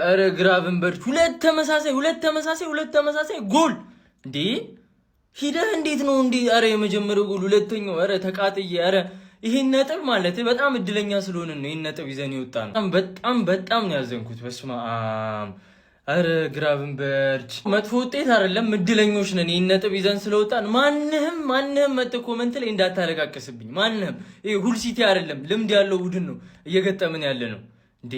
ኧረ ግራቨንበርች ሁለት ተመሳሳይ ጎል እንዴ ሂደህ እንዴት ነው እንዴ? ኧረ የመጀመሪያው ጎል ሁለተኛው ኧረ ተቃጥዬ ኧረ ይሄን ነጥብ ማለት በጣም እድለኛ ስለሆነ ነው ይሄን ነጥብ ይዘን ይወጣን። በጣም ነው ያዘንኩት። በስመ አብ ኧረ ግራቨንበርች መጥፎ ውጤት አይደለም እድለኞች ነን ይሄን ነጥብ ይዘን ስለወጣን። ማንንም መጥቶ ኮሜንት ላይ እንዳታለቃቀስብኝ ማንንም። ይሄ ሁል ሲቲ አይደለም ልምድ ያለው ቡድን ነው እየገጠምን ያለ ነው እንዴ።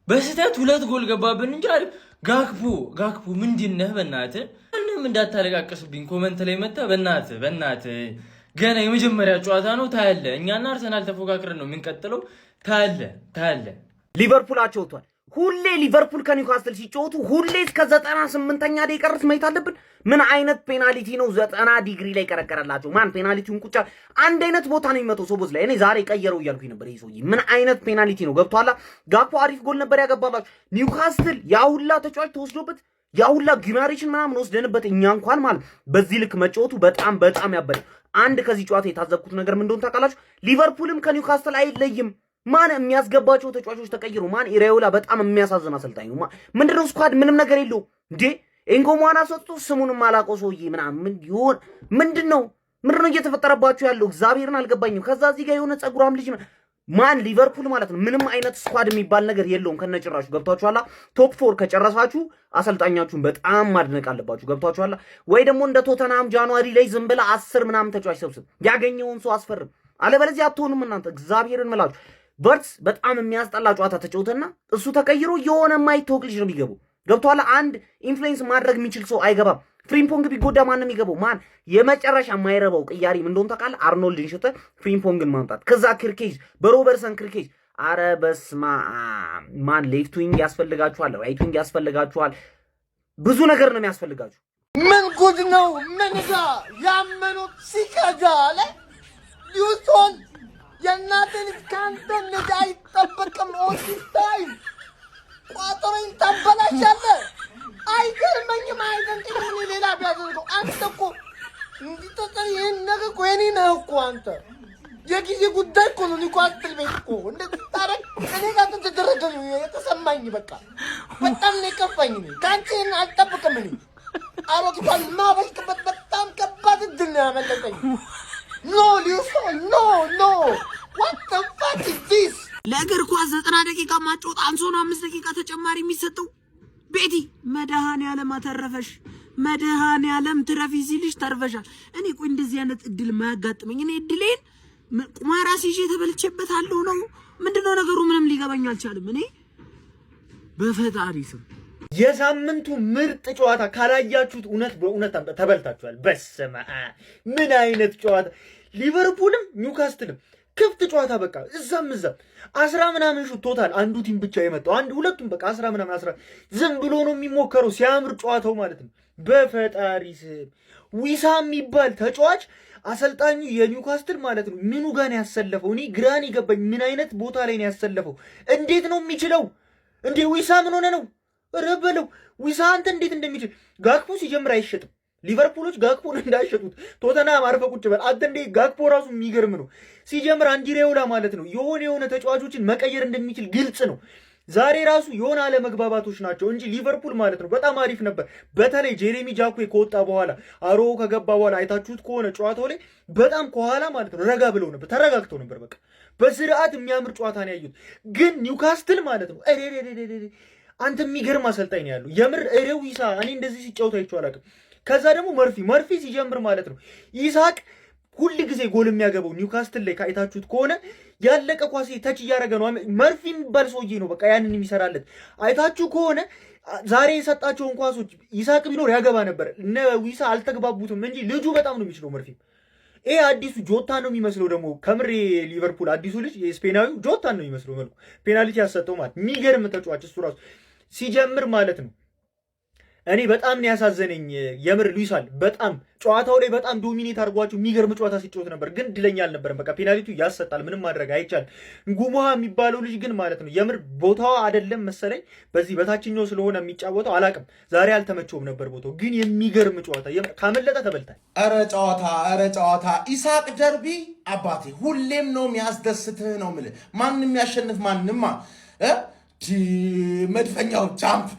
በስተት ሁለት ጎል ገባብን እንጂ ጋክፖ ምንድነህ? በእናትህ ምንም እንዳታለቃቀስብኝ ኮሜንት ላይ መጣ። በእናትህ ገና የመጀመሪያ ጨዋታ ነው ታያለህ። እኛና አርሰናል ተፎካክረን ነው የምንቀጥለው። ታያለህ። ሊቨርፑል ወጥቷል። ሁሌ ሊቨርፑል ከኒውካስትል ሲጫወቱ ሁሌ እስከ 98ኛ ደቂቃ ድረስ ማየት አለብን። ምን አይነት ፔናልቲ ነው 90 ዲግሪ ላይ ቀረቀረላቸው? ማን ፔናልቲውን ቁጫ አንድ አይነት ቦታ ነው የሚመጣው ሶቦዝ ላይ። እኔ ዛሬ ቀየረው እያልኩኝ ነበር። ይሄ ሰውዬ ምን አይነት ፔናልቲ ነው? ገብቷላ። ጋፖ አሪፍ ጎል ነበር ያገባላችሁ። ኒውካስትል ያውላ ተጫዋች ተወስዶበት ያውላ ጊማሪችን ምናምን ወስደንበት እኛ እንኳን ማለት በዚህ ልክ መጫወቱ በጣም ያበደ። አንድ ከዚህ ጨዋታ የታዘብኩት ነገር ምን እንደሆነ ታውቃላችሁ? ሊቨርፑልም ከኒውካስትል አይለይም። ማን የሚያስገባቸው ተጫዋቾች ተቀይሩ። ማን ኢሬዮላ በጣም የሚያሳዝን አሰልጣኝ ነው። ምንድነው ስኳድ ምንም ነገር የለው እንዴ። ኤንጎማና ሰጥቶ ስሙንም አላውቀው ሰውዬ ምናምን ይሁን ምንድነው እየተፈጠረባችሁ ያለው? እግዚአብሔርን አልገባኝም። ከዛ እዚህ ጋር የሆነ ጸጉራም ልጅ ማን ሊቨርፑል ማለት ነው ምንም አይነት ስኳድ የሚባል ነገር የለውም ከነጭራሹ። ገብቷችኋላ? ቶፕ 4 ከጨረሳችሁ አሰልጣኛችሁን በጣም ማድነቅ አለባችሁ። ገብቷችኋላ? ወይ ደግሞ እንደ ቶተንሃም ጃንዋሪ ላይ ዝም ብለህ 10 ምናምን ተጫዋች ሰብስብ፣ ያገኘውን ሰው አስፈርም። አለበለዚያ አትሆኑም እናንተ። እግዚአብሔርን ምላችሁ በርስ በጣም የሚያስጠላ ጨዋታ ተጫውተና እሱ ተቀይሮ የሆነ ማይተወቅ ልጅ ነው የሚገባው። ገብቷላ? አንድ ኢንፍሉዌንስ ማድረግ የሚችል ሰው አይገባም። ፍሪምፖንግ ቢጎዳ ማን ነው የሚገባው? ማን የመጨረሻ የማይረባው ቅያሪ ምን እንደሆነ ታውቃለህ? አርኖልድን ሽጠህ ፍሪምፖንግን ማምጣት፣ ከዛ ክርኬጅ በሮበርሰን ክርኬጅ። አረ በስማ ማን ሌፍት ዊንግ ያስፈልጋችኋል፣ ራይት ዊንግ ያስፈልጋችኋል። ብዙ ነገር ነው የሚያስፈልጋችሁ። ምን ጉድ ነው? ምን ጋ ያመኑት ሲከዳ አለ ዩቶን የእናትን ካንተ እንደዛ አይጠበቅም። ኦሲስታይም ቋጠሮኝ ታበላሻለህ። አይገርመኝም። አይደንቅም። ሌላ ቢያደርገው አንተ እኮ እንዲጠጠር ይህን ነገር እኮ የኔ ነህ እኮ አንተ። የጊዜ ጉዳይ እኮ ነው። ኒውካስትል ቤት እኮ እንደዚህ ታረግ እኔ ጋር ተደረገ ነው የተሰማኝ። በቃ በጣም ነው የከፋኝ። ከአንተ ይህን አልጠብቅም። እኔ አሮጊቷን ማበሽቅበት በጣም ከባድ እድል ነው ያመለጠኝ። ኖ ሊውሶን ኖ what the fuck is this? ለእግር ኳስ 90 ደቂቃ ማጫወት አንሶ ነው 5 ደቂቃ ተጨማሪ የሚሰጠው። ቤቲ መድኃኔዓለም አተረፈሽ፣ መድኃኔዓለም ትረፊ ሲልሽ ተርፈሻል። እኔ ቆይ እንደዚህ አይነት እድል ማያጋጥመኝ እኔ እድሌን ቁማራ ሲጄ ተበልቼበታለሁ ነው ምንድነው ነገሩ? ምንም ሊገባኝ አልቻለም። እኔ በፈጣሪ ስም የሳምንቱ ምርጥ ጨዋታ ካላያችሁት በእውነት ተበልታችኋል። በስመ አብ ምን አይነት ጨዋታ! ሊቨርፑልም ኒውካስትልም ክፍት ጨዋታ በቃ እዛም 10 ምናምን ሹት ቶታል አንዱ ቲም ብቻ የመጣው ሁለቱም በቃ 10 ምናምን 10 ዝም ብሎ ነው የሚሞከረው። ሲያምር ጨዋታው ማለት ነው። በፈጣሪ ስም ዊሳ የሚባል ተጫዋች አሰልጣኙ የኒውካስትል ማለት ነው ምኑ ጋር ነው ያሰለፈው? እኔ ግራን ይገባኝ። ምን አይነት ቦታ ላይ ነው ያሰለፈው? እንዴት ነው የሚችለው እንዴ? ዊሳ ምን ሆነ ነው? ረበለው ዊሳ አንተ እንዴት እንደሚችል። ጋክፖ ሲጀምር አይሸጥም። ሊቨርፑሎች ጋክፖን እንዳይሸጡት ቶተንሃም አርፈ ቁጭ በል አንተ። እንዴ ጋክፖ ራሱ የሚገርም ነው። ሲጀምር አንዲሬውላ ማለት ነው የሆነ ተጫዋቾችን መቀየር እንደሚችል ግልጽ ነው። ዛሬ ራሱ የሆነ አለመግባባቶች ናቸው እንጂ ሊቨርፑል ማለት ነው በጣም አሪፍ ነበር። በተለይ ጄሬሚ ጃኩዌ ከወጣ በኋላ አሮ ከገባ በኋላ አይታችሁት ከሆነ ጨዋታው ላይ በጣም ከኋላ ማለት ነው ረጋ ብለው ነበር፣ ተረጋግተው ነበር። በቃ በስርዓት የሚያምር ጨዋታ ነው ያዩት። ግን ኒውካስትል ማለት ነው አንተ የሚገርም አሰልጣኝ ነው ያለው የምር ኤሬዊሳ። እኔ እንደዚህ ሲጫወት አይቼው አላውቅም። ከዛ ደግሞ መርፊ ሲጀምር ማለት ነው ይስሐቅ ሁሉ ጊዜ ጎል የሚያገባው ኒውካስትል ላይ ካይታችሁት ከሆነ ያለቀ ኳስ ተች እያደረገ ነው። መርፊ የሚባል ሰውዬ ነው በቃ ያንን የሚሰራለት። አይታችሁ ከሆነ ዛሬ የሰጣቸውን ኳሶች ይስሐቅ ቢኖር ያገባ ነበር። እነ ዊሳ አልተግባቡትም እንጂ ልጁ በጣም ነው የሚችለው መርፊ። ይሄ አዲሱ ጆታ ነው የሚመስለው ደግሞ ከምሬ ሊቨርፑል አዲሱ ልጅ የስፔናዊው ጆታ ነው የሚመስለው መልኩ። ፔናልቲ ያሰጠው ማለት የሚገርም ተጫዋች እሱ ራሱ ሲጀምር ማለት ነው። እኔ በጣም ነው ያሳዘነኝ የምር ሉዊሳል በጣም ጨዋታው ላይ በጣም ዶሚኔት አድርጓቸው የሚገርም ጨዋታ ሲጫወት ነበር፣ ግን ድለኛ አልነበረም። በቃ ፔናልቲው ያሰጣል፣ ምንም ማድረግ አይቻልም። ጉሙሃ የሚባለው ልጅ ግን ማለት ነው የምር ቦታው አይደለም መሰለኝ በዚህ በታችኛው ስለሆነ የሚጫወተው አላቅም። ዛሬ አልተመቸውም ነበር ቦታው፣ ግን የሚገርም ጨዋታ የምር ካመለጠ ተበልታል። ኧረ ጨዋታ ኢሳቅ ደርቢ አባቴ ሁሌም ነው የሚያስደስትህ ነው የምልህ። ማንም ያሸንፍ ማንማ መድፈኛው ጃምፕ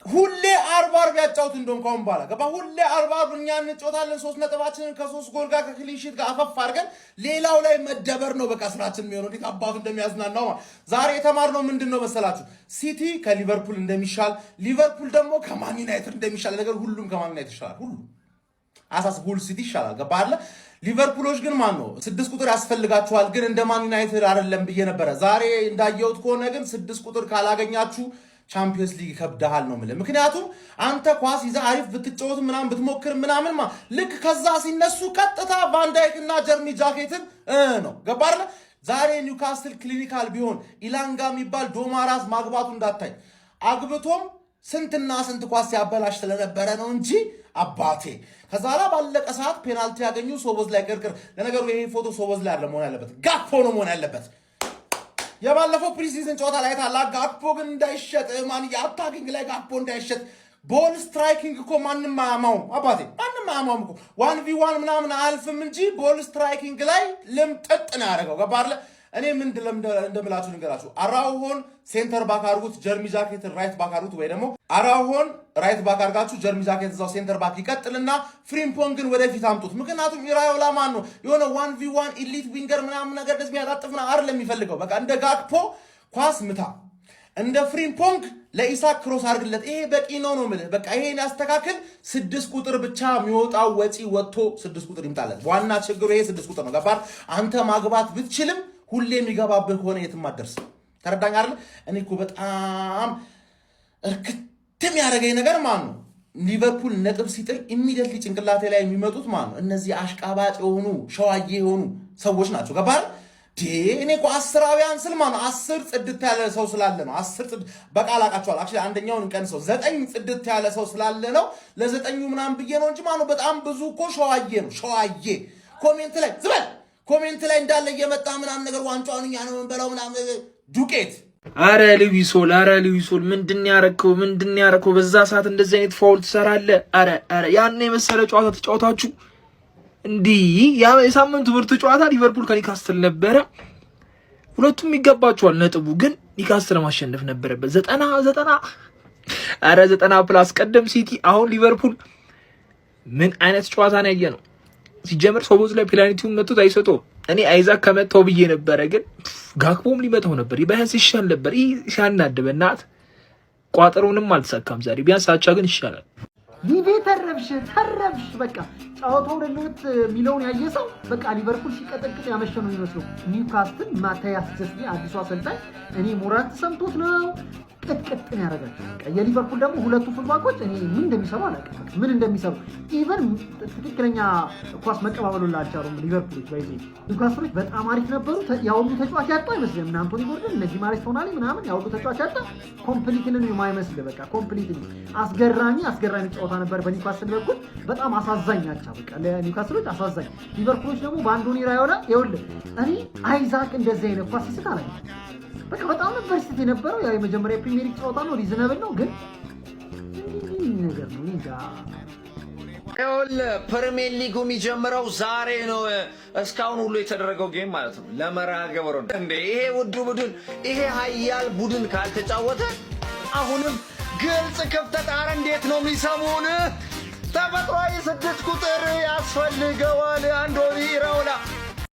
ሁሌ 40 ያጫውት እንደውም ካሁን በኋላ ገባ ሁሌ 40 እኛ እንጫወታለን 3 ነጥባችንን ከ3 ጎል ጋር ከክሊን ሺት ጋር አፈፍ አድርገን ሌላው ላይ መደበር ነው በቃ ስራችን የሚሆነው እንዴት አባቱ እንደሚያዝናናው ዛሬ የተማርነው ምንድነው መሰላችሁ ሲቲ ከሊቨርፑል እንደሚሻል ሊቨርፑል ደግሞ ከማን ዩናይትድ እንደሚሻል ነገር ሁሉም ከማን ዩናይትድ ይሻላል ሁሉ አሳስ ሁሉ ሲቲ ይሻላል ገባ አይደል ሊቨርፑሎች ግን ማን ነው 6 ቁጥር ያስፈልጋቸዋል ግን እንደማን ዩናይትድ አይደለም ብዬ ነበር ዛሬ እንዳየሁት ከሆነ ግን 6 ቁጥር ካላገኛችሁ ቻምፒየንስ ሊግ ከብደሃል ነው ማለት ምክንያቱም አንተ ኳስ ይዘህ አሪፍ ብትጫወት ምናምን ብትሞክር ምናምን ልክ ከዛ ሲነሱ ቀጥታ ቫንዳይክ እና ጀርሚ ጃኬትን ነው ገባ አይደል ዛሬ ኒውካስል ክሊኒካል ቢሆን ኢላንጋ የሚባል ዶማራስ ማግባቱ እንዳታይ አግብቶም ስንትና ስንት ኳስ ያበላሽ ስለነበረ ነው እንጂ አባቴ ከዛላ ባለቀ ሰዓት ፔናልቲ ያገኙ ሶቦዝ ላይ ቅርቅር ለነገሩ ይሄ ፎቶ ሶቦዝ ላይ አይደለም መሆን ያለበት ጋክፖ ነው መሆን ያለበት የባለፈው ፕሪሲዝን ጨዋታ ላይ ታላ ጋክፖ ግን እንዳይሸጥ ማን ያታኪንግ ላይ ጋክፖ እንዳይሸጥ ቦል ስትራይኪንግ እኮ ማንንም ማያማው አባቴ ማንንም ማያማው እኮ 1v1 ምናምን አልፍም እንጂ ቦል ስትራይኪንግ ላይ ልምጥጥ ነው ያደረገው ገባ አይደል እኔ ምን እንደምላችሁ ንገራችሁ አራውሆን ሴንተር ባክ አድርጉት ጀርሚ ጃኬት ራይት ባክ አድርጉት ወይ ደግሞ አራውሆን ራይት ባክ አድርጋችሁ ጀርሚ ጃኬት እዛው ሴንተር ባክ ይቀጥልና ፍሪምፖንግን ወደፊት አምጡት ምክንያቱም ኢራዮላ ማን ነው የሆነ 1v1 ኤሊት ዊንገር ምናምን ነገር ደስ የሚያጣጥፍና አይደለም የሚፈልገው በቃ እንደ ጋክፖ ኳስ ምታ እንደ ፍሪምፖንግ ለኢሳክ ክሮስ አድርግለት ይሄ በቂ ነው ማለት በቃ ይሄን ያስተካክል 6 ቁጥር ብቻ የሚወጣው ወጪ ወጥቶ 6 ቁጥር ይምጣለት ዋና ችግሩ ይሄ 6 ቁጥር ነው ገባር አንተ ማግባት ብትችልም ሁሌ የሚገባብህ ሆነ የትም አደርስ ተረዳኝ አይደል እኔ እኮ በጣም እርክትም ያደረገኝ ነገር ማን ነው ሊቨርፑል ነጥብ ሲጥል ኢሚዲየትሊ ጭንቅላቴ ላይ የሚመጡት ማን ነው እነዚህ አሽቃባጭ የሆኑ ሸዋዬ የሆኑ ሰዎች ናቸው ገባር እኔ እኮ 10 አብያን ስል ማን ነው 10 ጽድት ያለ ሰው ስላለ ነው 10 ጽድ በቃል አቃቸዋል አክቹሊ አንደኛውን እንቀንሰው 9 ጽድት ያለ ሰው ስላለ ነው ለዘጠኙ ምናምን ብዬ ነው እንጂ ማን ነው በጣም ብዙ እኮ ሸዋዬ ነው ሸዋዬ ኮሜንት ላይ ዝም በል ኮሜንት ላይ እንዳለ እየመጣ ምናምን ነገር ዋንጫውን እኛ ነው እንበላው ምናምን ዱቄት አረ ሉዊሶል ምንድን ያረከው በዛ ሰዓት እንደዚህ አይነት ፋውል ትሰራለህ አረ ያን የመሰለ ጨዋታ ተጫውታችሁ እንዲህ የሳምንቱ ምርጥ ጨዋታ ሊቨርፑል ከኒካስትል ነበረ ሁለቱም ይገባቸዋል ነጥቡ ግን ኒካስትል ማሸነፍ ነበረበት 90 ፕላስ ቀደም ሲቲ አሁን ሊቨርፑል ምን አይነት ጨዋታ ነው ያየነው ሲጀምር ሶቦዝ ላይ ፔናልቲውን መጥቶት አይሰጠው እኔ አይዛክ ከመጣው ብዬ ነበረ ግን ጋክፖም ሊመጣው ነበር ቢያንስ ይሻል ነበር ሲያናድበናት ቋጠሮንም አልተሳካም ዛሬ ቢያንስ አቻ ግን ይሻላል ሊቪ ተረብሽ በቃ ጫወታው ለሉት ሚለውን ያየሰው በቃ ሊቨርፑል ሲቀጠቅጥ ያመሸ ነው የሚመስለው ኒውካስትል ማታያስ ጀስቲ አዲሱ አሰልጣኝ እኔ ሞራል ተሰምቶት ነው ቅጥቅጥን ያደርጋቸው በቃ የሊቨርፑል ደግሞ ሁለቱ ፉልባኮች እኔ ምን እንደሚሰሩ አላውቅም ምን እንደሚሰሩ ኢቨን ትክክለኛ ኳስ መቀባበሉላቸው ሊቨርፑሎች ባይዚ ኒውካስትሎች በጣም አሪፍ ነበሩ ያውሉ ተጫዋች ያጣ አይመስልም እና አንቶኒ ጎርደን እነ ጂማሬስ ቶናሊ ምናምን ያውሉ ተጫዋች ያጣ ኮምፕሊትሊ ነው የማይመስል በቃ ኮምፕሊትሊ አስገራሚ ጨዋታ ነበር በኒውካስትል በኩል በጣም አሳዛኝ ናቸው በቃ ለኒውካስትሎች አሳዛኝ ሊቨርፑሎች ደግሞ በአንዶኒ ራዮላ ይኸውልህ እኔ አይዛክ እንደዚህ አይነት ኳስ ይስታል በቃ በጣም ነበር ሲት የነበረው ያው የመጀመሪያ ፕሪሚየር ሊግ ጨዋታ ነው ሪዝነብል ነው ግን ነገር ነው እንጃ ፕሪሚየር ሊጉ የሚጀምረው ዛሬ ነው እስካሁን ሁሉ የተደረገው ጌም ማለት ነው ለመርሃ ግብሩ እንዴ ይሄ ውዱ ቡድን ይሄ ኃያል ቡድን ካልተጫወተ አሁንም ግልጽ ክፍተት አረ እንዴት ነው የሚሰሙን ተፈጥሯዊ 6 ቁጥር ያስፈልገዋል አንዶኒ ራዮላ